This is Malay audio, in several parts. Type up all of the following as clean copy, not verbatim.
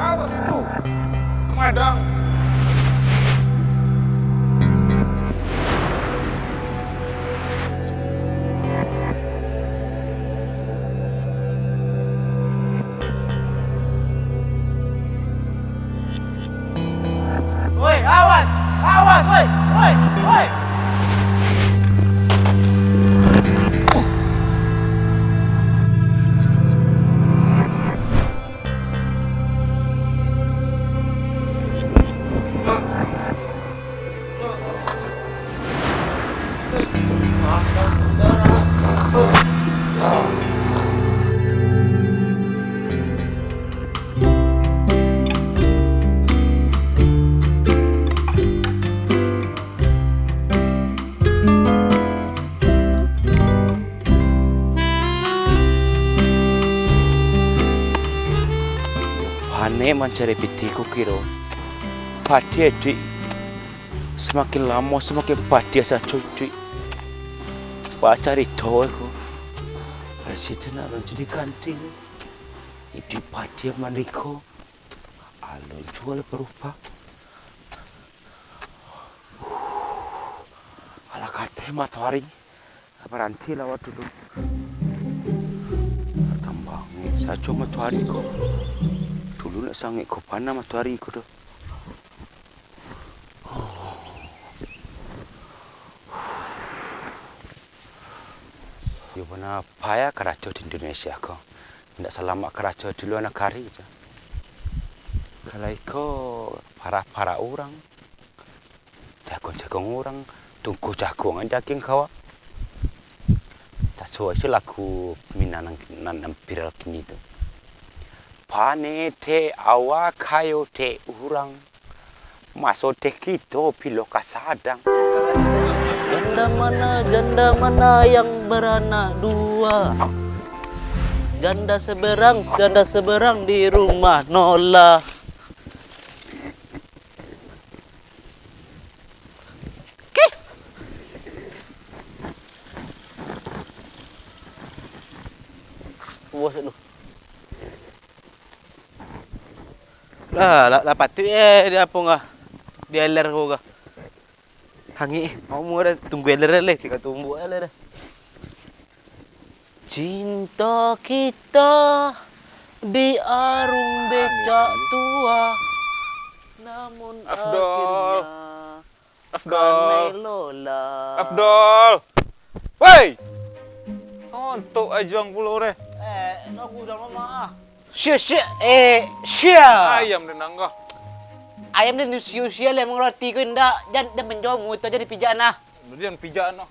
Awas itu. Madang. Woi, awas! Awas, woi! Woi, woi! Pane mencari pitiku kiro. Padi dik. Semakin lama semakin padi asa cuci. Pacari doaku. Presiden alun jadi kanting. Idi padi maniko. Alun jual berubah. Ala kate matahari. Berhenti lawat dulu. Tambangnya saya cuma matahari kok. Dulu nak sangit kau panah matahari kau tu. Yo mana payah keraco di Indonesia kau. Tidak selamat keraco di luar negara je. Kalau ikut para orang, jagung orang, tunggu jagung aja daging kau. Sesuai je lagu minanang viral kini tu. Pane te awak kayo te urang masuk te kita pilo kasadang. Janda mana yang beranak dua? Janda seberang di rumah Nola. Bos lu. Lah patut dia apa ngah? Dia ler ko ka. Hangi, mau dah tunggu ler le, kita tunggu ler. Cinta kita di arung becak tua. Namun Afdol. akhirnya Lola. Abdul. Woi. Untuk ajuang pulau re. Aku dah mama. Sia. Ayam dan nangga. Ayam dan usia le mengroti ko ndak dan menjomu tu jadi pijana. Kemudian pijaan no.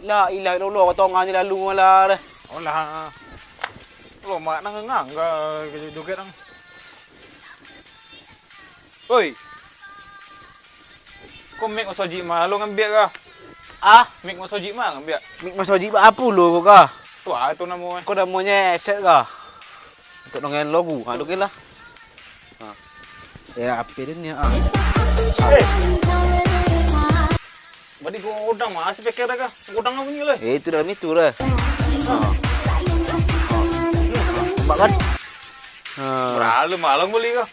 La ilaha illallah kau tong ni lalu mala. Olah. Lo mak nang ngangga joget nang. Woi. Kau make masoji mah lo ngambil ka? Ah, Make masoji mah ngambil. mik masoji apa lu kau? Tu tu namanya. Kau dah maunya set kah? Untuk nongen logo. Ha okey lah. Ha. Ya apa dia ni? Badi ko udang masih pikir ka. Udang apa ni le? Itu dalam itu lah. Nampak kan? Ha. Malam beli ka.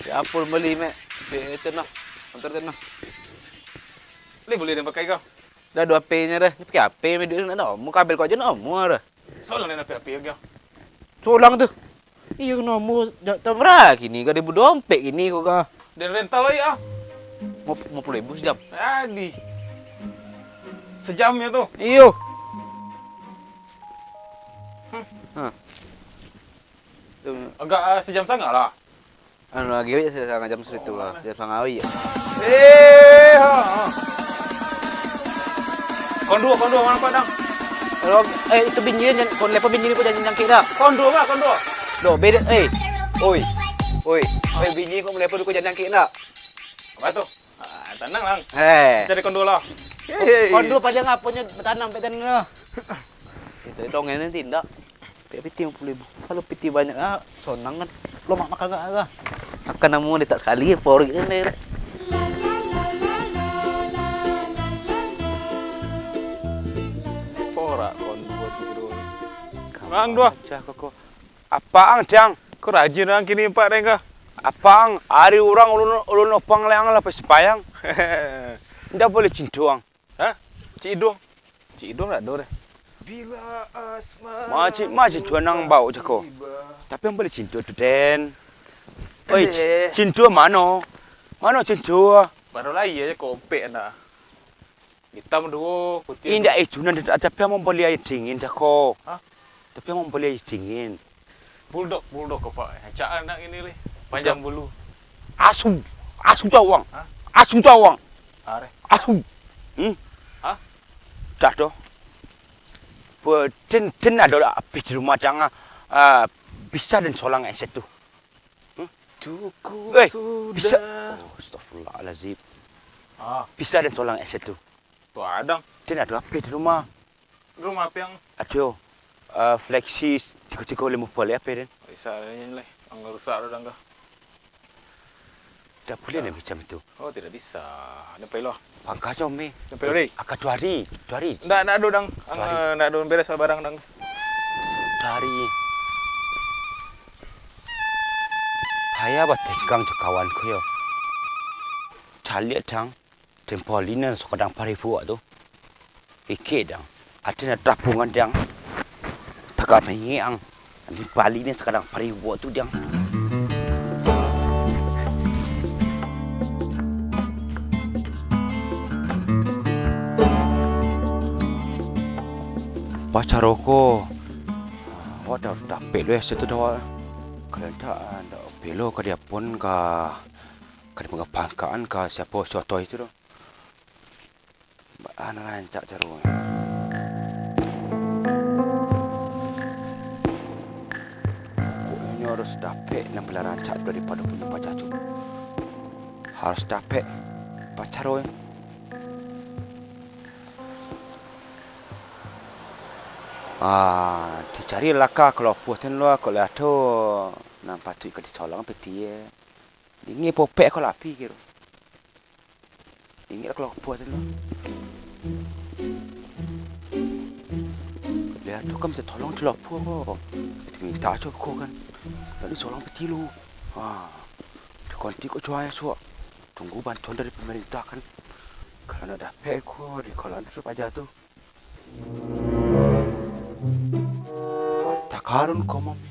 Siapa beli mek? Itu nah. Antar tenah. Beli dan pakai ka. Dah 2 P-nya dah. Ni pakai HP mek dia nak nombor kabel kau aja nombor dah. Soalnya nak api ka. Solang tu. Iya nombor tak berapa kini kau 1000 dompet kini kau kah. Dan rental lagi ah. 50,000 sejam. Adi. Sejam ya tu. Iyo. Ha. Tu Agak sejam sangat lah. anu lagi aja saya sangat jam situ lah. Jam sangawi ya. Ha. Kondua mana padang? Kalau itu binjir kon lepo binjir pun jangan jangkit dah. Kondua. Doh beda Oi. Binjir kau lepo kau jangan jangkit dak. Apa tu? Tenang lang. Cari kondua lah. Kondo pada ngaponya bertanam lah. Itu dongeng nanti ndak. Piti 50,000. Kalau piti banyak sonang kan. Lo makan enggak? Akan namu dia tak sekali pori ni. ora kon dua tiga. Mang dua. Aja kok. Apaan, Jang? Kau rajin ang kini Pak Rengga. Apaan? Hari orang ulun opang leang lah pesepayang. Ndak boleh cintuang. Hah? Cik Idong tak ada deh. Bila asmara Maci juanang bau je kau. Tapi yang boleh cintu tu Den. Oi, cintu mana? Mana cintu? Baru lagi aja kompek anda. Hitam dua, putih. Indah itu nanti tapi yang boleh air dingin je kau. Hah? Tapi yang boleh air dingin. Bulldog kau Pak. Cak anak ini leh. Panjang bulu. Asu cawang. Hah? Asu cawang. Are. Asu. Hah? Dah doh. Ten ada api di rumah jangan bisa dan solang eset tu. Cukup Bisa. sudah. Oh, astagfirullahalazim. Bisa dan solang eset tu. tuh adang. Ten ada api di rumah. Rumah apa yang Aduh. Flexi 350 apa Den? bisa ini leh. Anggar rusak dah enggak. Tak boleh nak macam itu. Oh tidak bisa. Nampai loh. Pangkat jom ni. Nampai loh. Akan 2 hari. 2 hari. Ndak ada dang. Hari. Ndak ada beres barang dang. 2 hari. Saya buat tenggang je kawan ku yo. Cari dang. Tempolina sekadang parifu tu. Ikut dang. Ada tabungan dang. Tak mengiang. Di Bali ni sekadang parifu tu dang. Pacaroko. Awak dah pelo situ dah. Kalau tak pelo ke dia pun ke dia pangkaan ke siapa soto itu dah. Anak rancak caru. Pokoknya harus dapat nampak rancak daripada punya pacar tu. Harus dapat pacar dicari laka kalau puatin lo kalau ada nampak tu ikat dicolong peti ya. Ini popek kalau api gitu. Ini kalau puatin lo. Lihat tu kan bisa tolong celok puak. Minta coba kau kan. Lalu colong peti lo. Tu konti kau cuai suak. Tunggu bantuan dari pemerintah kan. Kalau nak dapat kau di kolam tu aja tu. Harta karun ko mamen.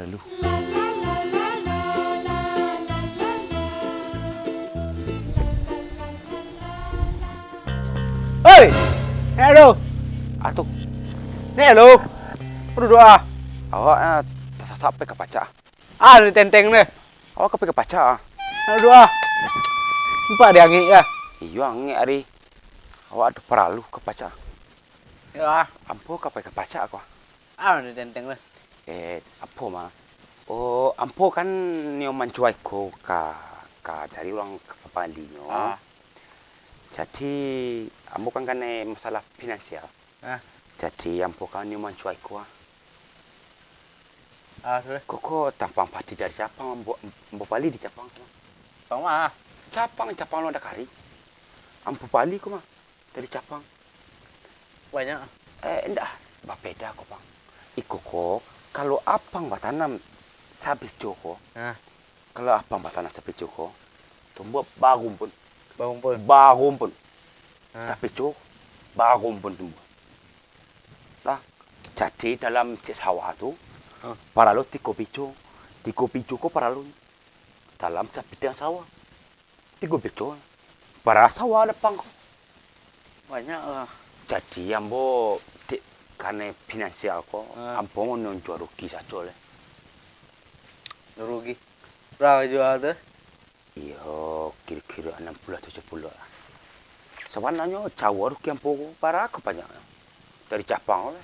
Lalu. Oi! Hello. Atuh, Hello. Berdua. awak tak sampai ke pacar. Di tenteng ni. Awak ke ke pacar. Berdua. Empat dia angin ke? Iya, ngi hari. Awak ada perlu ke pacar. Ya. Ampo ke pacar aku. Di tenteng ni. Ampo mah. Oh, ampo kan nyoman cuai ko ka cari orang ke papalinya. Jadi, ampo kan masalah finansial. Jadi, ampo kan nyoman cuai ko. Sudah. Koko tampang pati dari Japang, ampo pali di Japang. Bang mah. Japang lo ada kari. Ampo pali ko mah dari Japang. Banyak. Enggak, bapeda ko bang. Kok kalau apang batanam sabit joko. Kalau apang batanam sabit joko, tumbuh bagum pun. Bagum pun. Sabit joko, bagum pun tumbuh. Nah, jadi dalam sawah tu, para lo tiko picu ko para lo dalam sabit yang sawah. Tiko picu, para sawah ada pang. Banyak lah. Jadi ambo karena finansial ko, ampo ngono jual rugi saja le. Rugi. Berapa jual tu? Iyo, kira-kira 60-70 lah. Sebenarnya jauh rugi ampo para aku banyak dari Jepang le.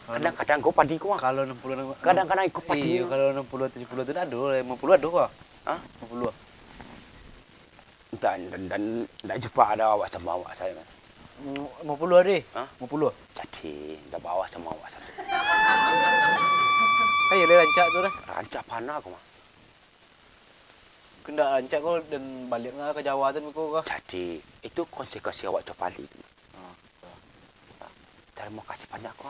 Kadang-kadang kau padi kau. Kalau 60 Kadang-kadang ikut padi. Iya, kalau 60 70 itu ada, 50 ada kok. Hah? 50. Dan jumpa ada awak sama awak saya. 50 deh. Hah? 50. Jadi, dah bawa sama awak saya. Kayak dia rancak tu dah. Rancak panah aku mah. Kena rancak kau dan balik ke Jawa tu kau kah? Jadi, itu konsekuensi awak tu balik. Terima kasih banyak kau.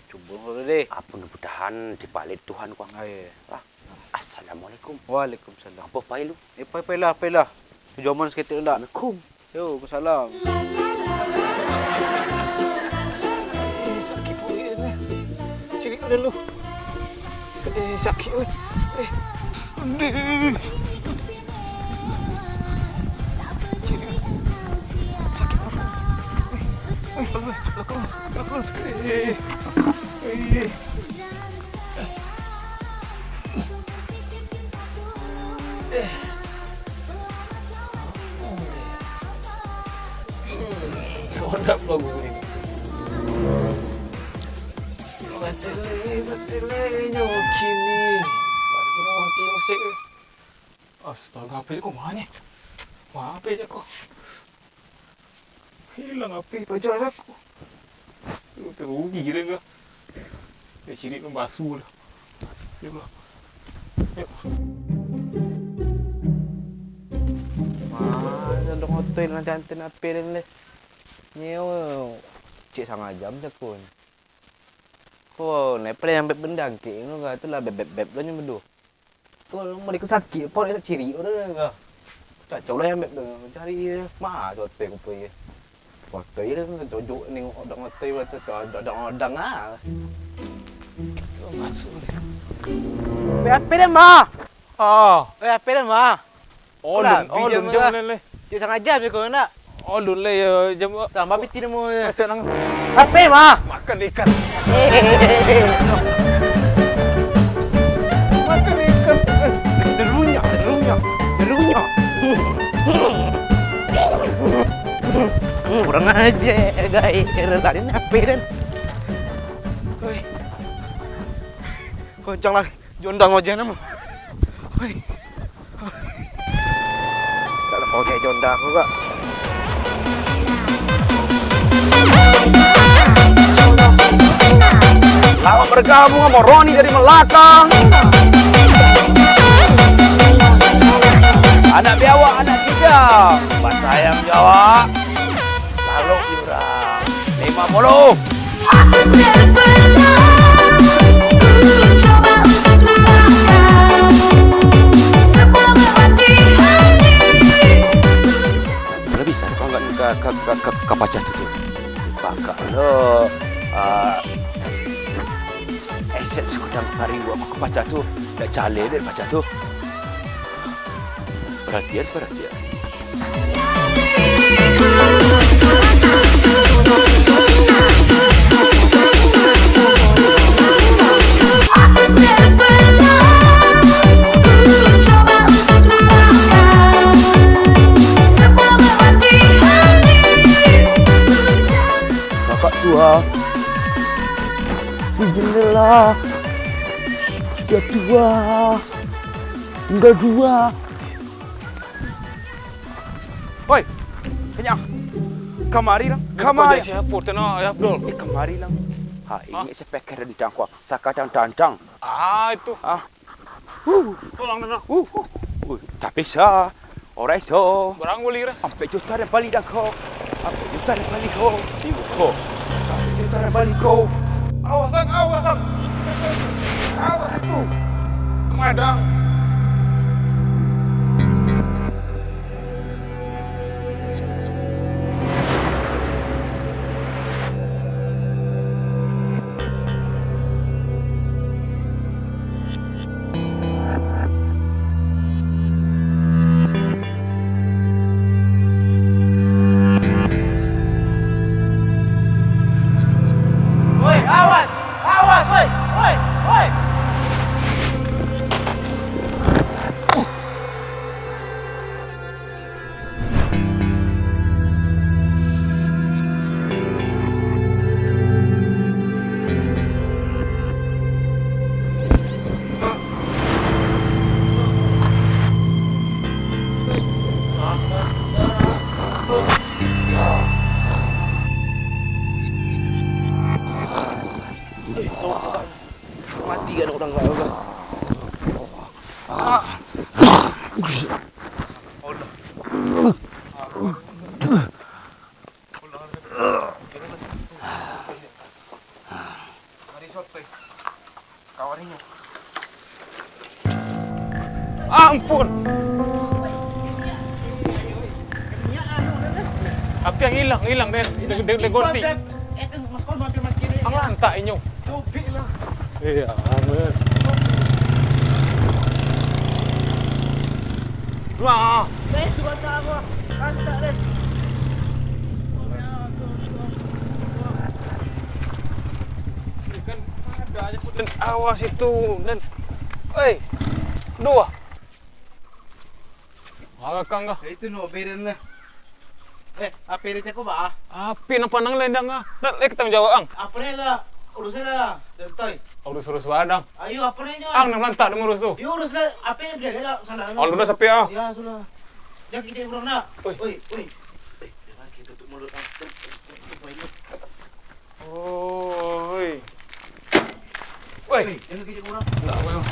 Cuba dulu deh. Apa mudah-mudahan dibalik Tuhan kau. Ayo. Assalamualaikum. Waalaikumsalam. Apa pai lu? Pailah. Jaman sikit dah. Assalamualaikum. Yo, salam. Sakit pun ni. Ciri dulu. Sakit oi. Ciri. Sakit. Sedap lagu ni. Betul kini. Baru mati musik. Astaga, apa je kau mana? Apa je kau? Hilang apa pajar aku. Terugi dah kau. Dia ciri pun basuh lah. Juga. Yuk. Mana dong hotel nanti anten apa ni? Nyewa. Cik sangat jam dah pun. Kau ni pernah yang benda ke? Ini kan tu lah beb lah ni berdua. Kau mau ikut sakit, pun ada ciri orang kan? Cakap lah yang beb cari mah hotel kau pergi. Hotel dah jodoh ni orang hotel tu ada ah. Masuk ni. Apa dah mah? Ah. Apa dah mah? Oh, lun jam le. Cik sangat jam je kau nak. Oh, lun le jam. Tambah piti ni mu. Masuk nang Apa mah? makan ikan. Makan ikan. Derunya. Kurang aja guys. Tadi apa kan? Oi. Kencang lagi. Jondang aja nama. Oi. Kalau kau kayak jondang aku kak. Lama bergabung sama Roni dari Melaka. Anak biawak, anak gijang. Bahasa yang Jawa. Lalu jurang. 50. Aku terus berlari, coba untuk lupakan semua melewati hari. Kalau bisa kau enggak ke baca tu. Lupa lo. Aset sekudang hari gua aku baca tu. Dah cale deh baca tu. Perhatian. Aku terus berlari, coba untuk lupakan semua melewati hari. Kakak tua. Di jendela. Dia tua. Tinggal 2. Oi, kenyang. Kamari lang. Kamari siapa tu nak Abdul? Kamari lang. Ha, ini sepek rendang ko. Sakatang tantang. Ah, itu. Ah. Tolong nak. Tapi sa. Orai so. Barang boleh ke? Sampai juta dan balik dah ko. Sampai juta dan balik ko. Ibu ko. Sampai juta dan balik ko. Awas itu. Madang. orang lain lah. Ampun. Apa yang hilang dengan gonti. Ang lantak inyo. Iya, amen. Wah. Kan ada aja pun awas itu dan dua. Kang ka. Itu no, birin na. Apirit ako ba? Api na panang lendang nga. Dali kitang jawaan. Apre la, urusin la. Detoy. Urus-urus wadang. Ayo apre nyo. Ang namlantak na urus tu. Yo urus la, ape beli la sana. Ang lunas api ah. Ya sudah. Jangan kita urang na. Oi. Oi. Jangan kita tutup mulut ang. Oi. Oi. Jangan kita urang. Enggak mau.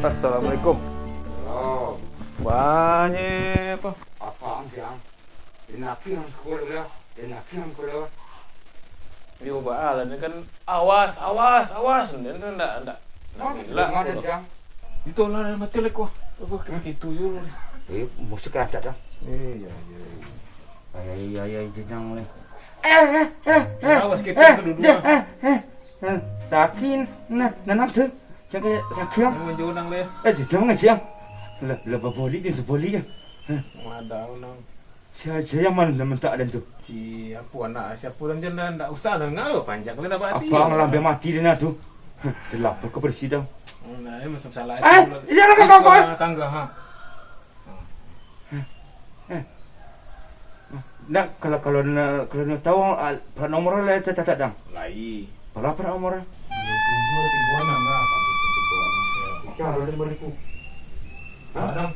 Assalamualaikum. Oh, Banyak apa? apaan yang? Dinaki yang sekolah, dinaki yang sekolah. Di Ubalan ini kan awas. Ini kan enggak gila. Ada yang? Ditolak mati lek kok. Apa gitu yul. Musik rancak dah. Iya. Ay, jenang ni. Awas kita kedua. Takin, nanam tu. Jangan sakit. Mau jonang le. Jangan ngajang. Lepas boli dia seboli ya. Ada nang. Saya mana nama tak ada tu. Siapa anak siapa dan jangan enggak usah dengar lo panjang le dapat hati. Apa lambe mati dia nak tu. Dia lapor ke presiden. Nah, ini masa salah Jangan kau. Tangga ha. Nak kalau nak tahu plat nomor lah tak dang. Lai. Berapa plat nomor? 27 tibuan enggak. Kalau dia beriku. Ada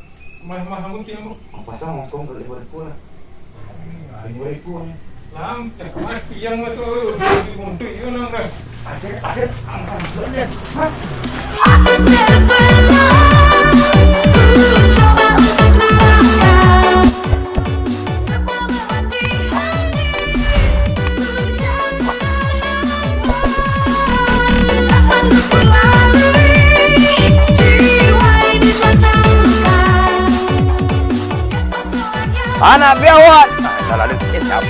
mah sambung tiang bro. Apa sah ngomong kalau dia beriku lah. Dia beriku. Lam, terkemar tiang tu di muntuk itu nang. Ada. Aku terus berenang, ku coba untuk lupakan semua beban di hati. Ku jangan tak sanggup ku lalui jiwa ini terluka. Kekosongan yang Anak biawat. Salah dia. Siap.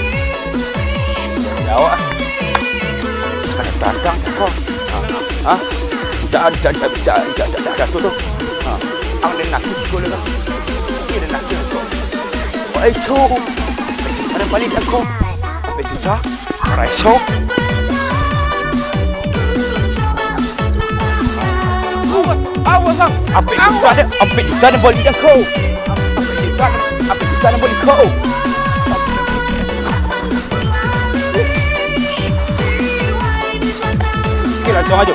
Biawat. Sekarang datang kau. Hah? Dah tu. Ang dia nak ikut lah. Dia nak ikut. Wah, so. Ada balik aku. Apa susah? Orang so. Awas. Apa susah nak balik aku? Apa susah nak balik kau? Kira jom aja.